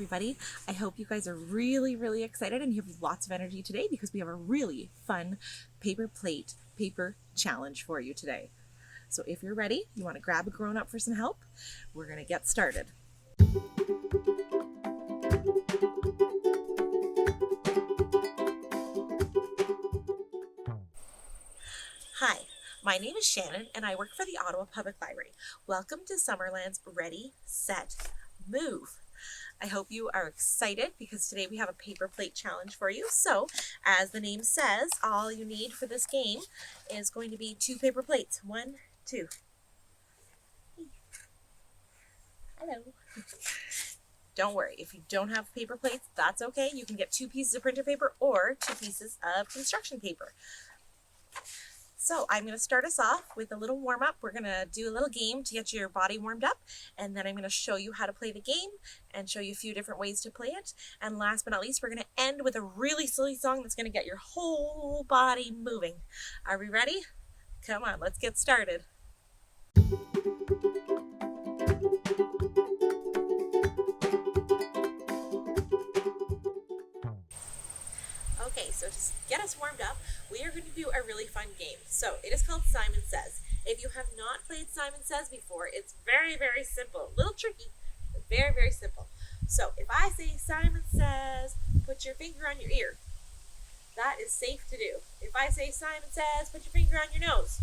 everybody. I hope you guys are really excited and you have lots of energy today because we have a really fun paper plate paper challenge for you today. So if you're ready, you want to grab a grown-up for some help, we're going to get started. Hi, my name is Shannon and I work for the Ottawa Public Library. Welcome to Summerland's Ready, Set, Move. I hope you are excited because today we have a paper plate challenge for you. So, as the name says, all you need for this game is going to be 2 paper plates. 1, 2. Hello. Don't worry, if you don't have paper plates, that's okay. You can get 2 pieces of printer paper or 2 pieces of construction paper. So I'm going to start us off with a little warm-up. We're going to do a little game to get your body warmed up, and then I'm going to show you how to play the game and show you a few different ways to play it. And last but not least, we're going to end with a really silly song that's going to get your whole body moving. Are we ready? Come on, let's get started. Okay, so to get us warmed up, we are going to do a really fun game. So it is called Simon Says. If you have not played Simon Says before, it's very simple. A little tricky, but very simple. So if I say Simon Says, put your finger on your ear. That is safe to do. If I say Simon Says, put your finger on your nose.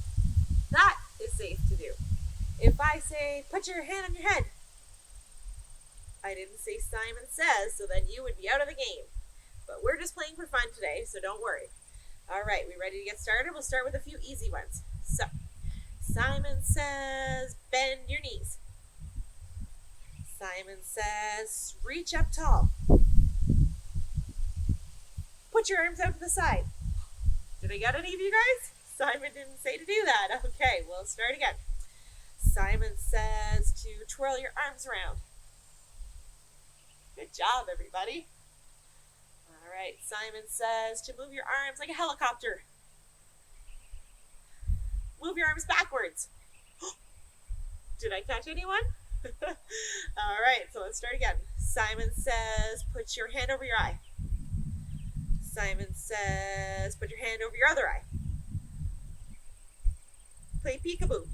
That is safe to do. If I say, put your hand on your head. I didn't say Simon Says, so then you would be out of the game. But we're just playing for fun today, so don't worry. All right, we ready to get started? We'll start with a few easy ones. So, Simon says, bend your knees. Simon says, reach up tall. Put your arms out to the side. Did I get any of you guys? Simon didn't say to do that. Okay, we'll start again. Simon says to twirl your arms around. Good job, everybody. All right, Simon says to move your arms like a helicopter. Move your arms backwards. Did I catch anyone? All right, so let's start again. Simon says, put your hand over your eye. Simon says, put your hand over your other eye. Play peekaboo.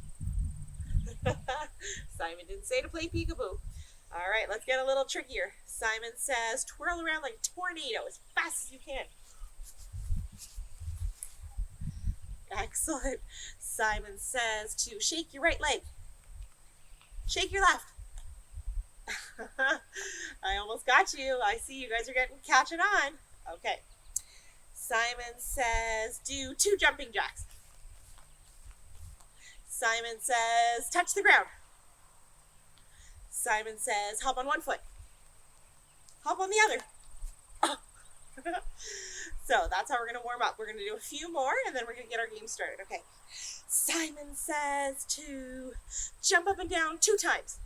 Simon didn't say to play peekaboo. All right, let's get a little trickier. Simon says, twirl around like a tornado as fast as you can. Excellent. Simon says to shake your right leg. Shake your left. I almost got you. I see you guys are catching on. Okay. Simon says, do 2 jumping jacks. Simon says, touch the ground. Simon says, hop on one foot. Hop on the other. Oh. So that's how we're going to warm up. We're going to do a few more and then we're going to get our game started. Okay. Simon says to jump up and down 2 times.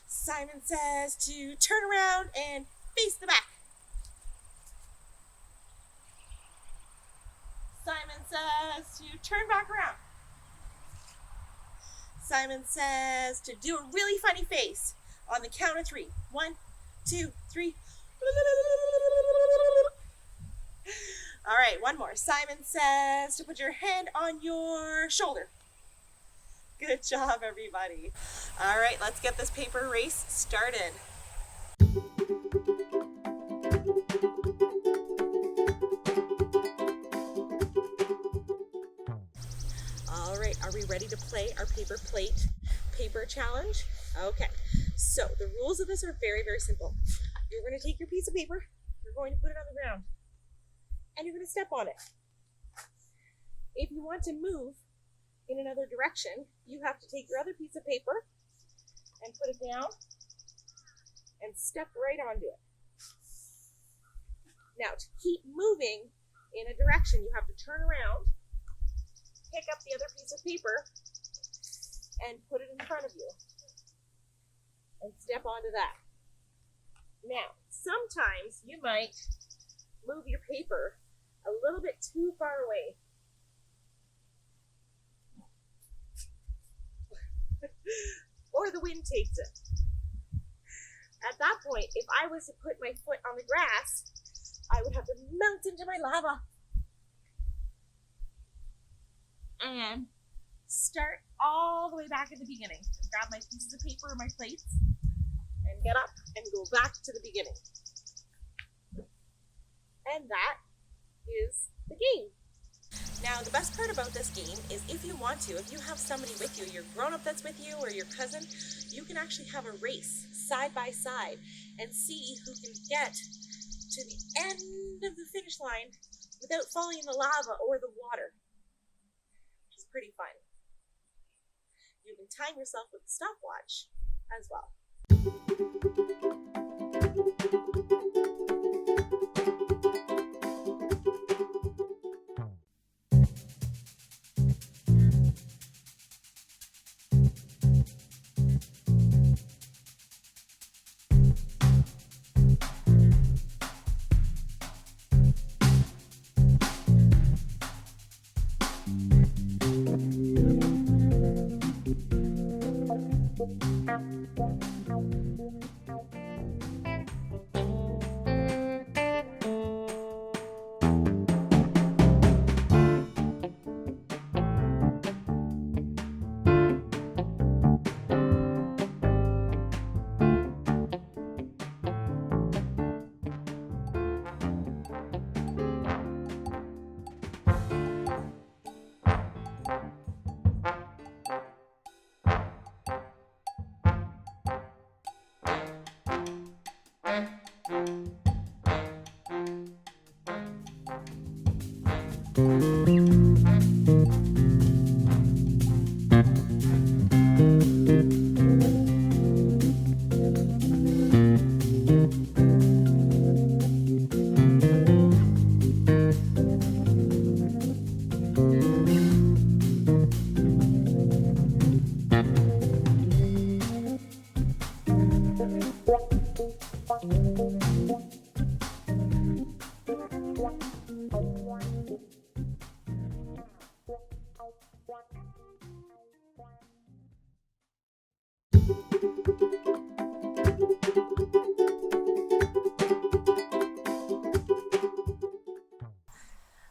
Simon says to turn around and face the back. Simon says to turn back around. Simon says to do a really funny face on the count of 3. 1, 2, 3. All right, one more. Simon says to put your hand on your shoulder. Good job, everybody. All right, let's get this paper race started. All right, are we ready to play our paper plate paper challenge? Okay, so the rules of this are very simple. You're going to take your piece of paper, you're going to put it on the ground, and you're going to step on it. If you want to move in another direction, you have to take your other piece of paper and put it down and step right onto it. Now, to keep moving in a direction, you have to turn around, pick up the other piece of paper, and put it in front of you. And step onto that. Now, sometimes you might move your paper a little bit too far away. Or the wind takes it. At that point, if I was to put my foot on the grass, I would have to melt into my lava and start all the way back at the beginning. Grab my pieces of paper or my plates and get up and go back to the beginning. And that is the game. Now, the best part about this game is if you want to, if you have somebody with you, your grown-up that's with you or your cousin, you can actually have a race side by side and see who can get to the end of the finish line without falling in the lava or the water, which is pretty fun. You can time yourself with a stopwatch as well.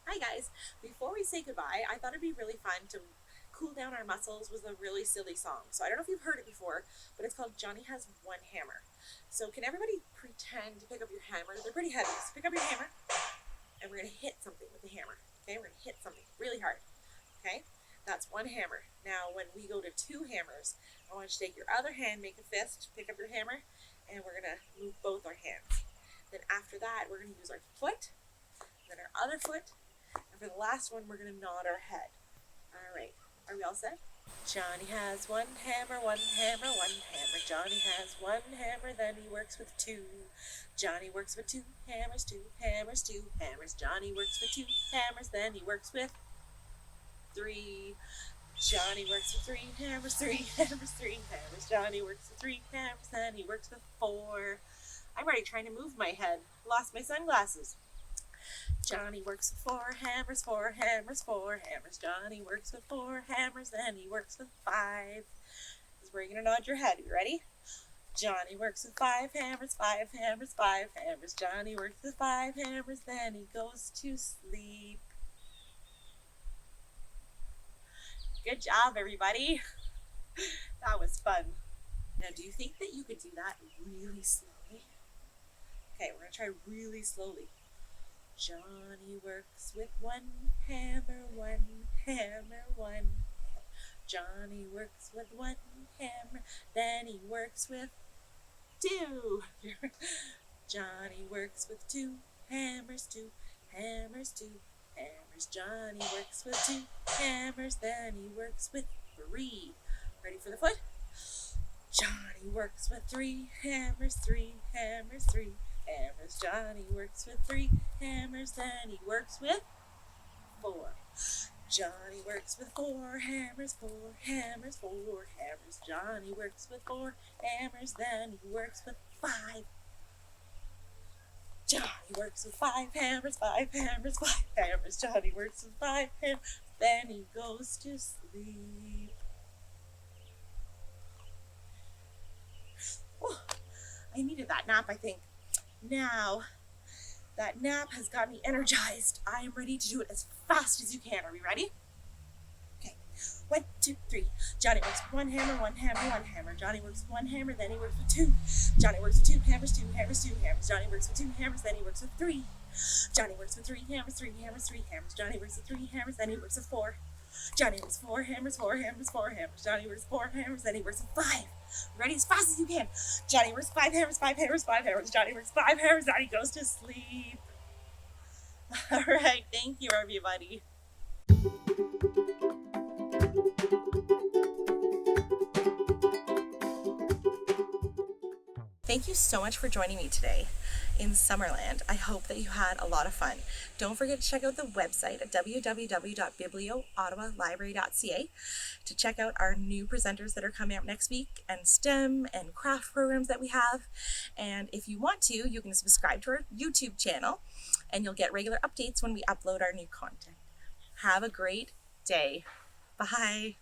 Hi guys, before we say goodbye, I thought it'd be really fun to cool down our muscles with a really silly song. So I don't know if you've heard it before, but it's called Johnny Has One Hammer. So can everybody pretend to pick up your hammer? They're pretty heavy. So pick up your hammer and we're going to hit something with the hammer. Okay, we're going to hit something really hard. Okay, that's one hammer. Now when we go to two hammers, I want you to take your other hand, make a fist, pick up your hammer, and we're going to move both our hands. Then after that, we're going to use our foot, then our other foot, and for the last one, we're going to nod our head. All right, are we all set? Johnny has one hammer, one hammer, one hammer. Johnny has one hammer, then he works with two. Johnny works with two hammers, two hammers, two hammers. Johnny works with two hammers, then he works with three. Johnny works with three hammers, three hammers, three hammers. Johnny works with three hammers, then he works with four. I'm already trying to move my head. Lost my sunglasses. Johnny works with four hammers, four hammers, four hammers. Johnny works with four hammers, then he works with five. This is where you're going to nod your head. You ready? Johnny works with five hammers, five hammers, five hammers. Johnny works with five hammers, then he goes to sleep. Good job, everybody. That was fun. Now, do you think that you could do that really slowly? Okay, we're going to try really slowly. Johnny works with one hammer, one hammer, one hammer. Johnny works with one hammer, then he works with two. Johnny works with two hammers, two hammers, two hammers. Johnny works with two hammers, then he works with three. Ready for the foot? Johnny works with three hammers, three hammers, three hammers. Johnny works with three hammers, then he works with four. Johnny works with four hammers, four hammers, four hammers. Johnny works with four hammers, then he works with five. Johnny works with five hammers, five hammers, five hammers. Johnny works with five hammers, then he goes to sleep. Oh, I needed that nap, I think. Now that nap has got me energized, I am ready to do it as fast as you can. Are we ready? Okay. 1, 2, 3. Johnny works with one hammer, one hammer, one hammer. Johnny works with one hammer, then he works with two. Johnny works with two hammers, two hammers, two hammers. Johnny works with two hammers, then he works with three. Johnny works with three hammers, three hammers, three hammers. Johnny works with three hammers, then he works with four. Johnny works four hammers, four hammers, four hammers. Johnny works four hammers, then he works with five. Ready as fast as you can. Johnny works five hammers, five hammers, five hammers. Johnny works five hammers, then he goes to sleep. All right, thank you, everybody. Thank you so much for joining me today in Summerland. I hope that you had a lot of fun. Don't forget to check out the website at www.biblioottawalibrary.ca to check out our new presenters that are coming up next week, and STEM and craft programs that we have. And if you want to, you can subscribe to our YouTube channel and you'll get regular updates when we upload our new content. Have a great day. Bye.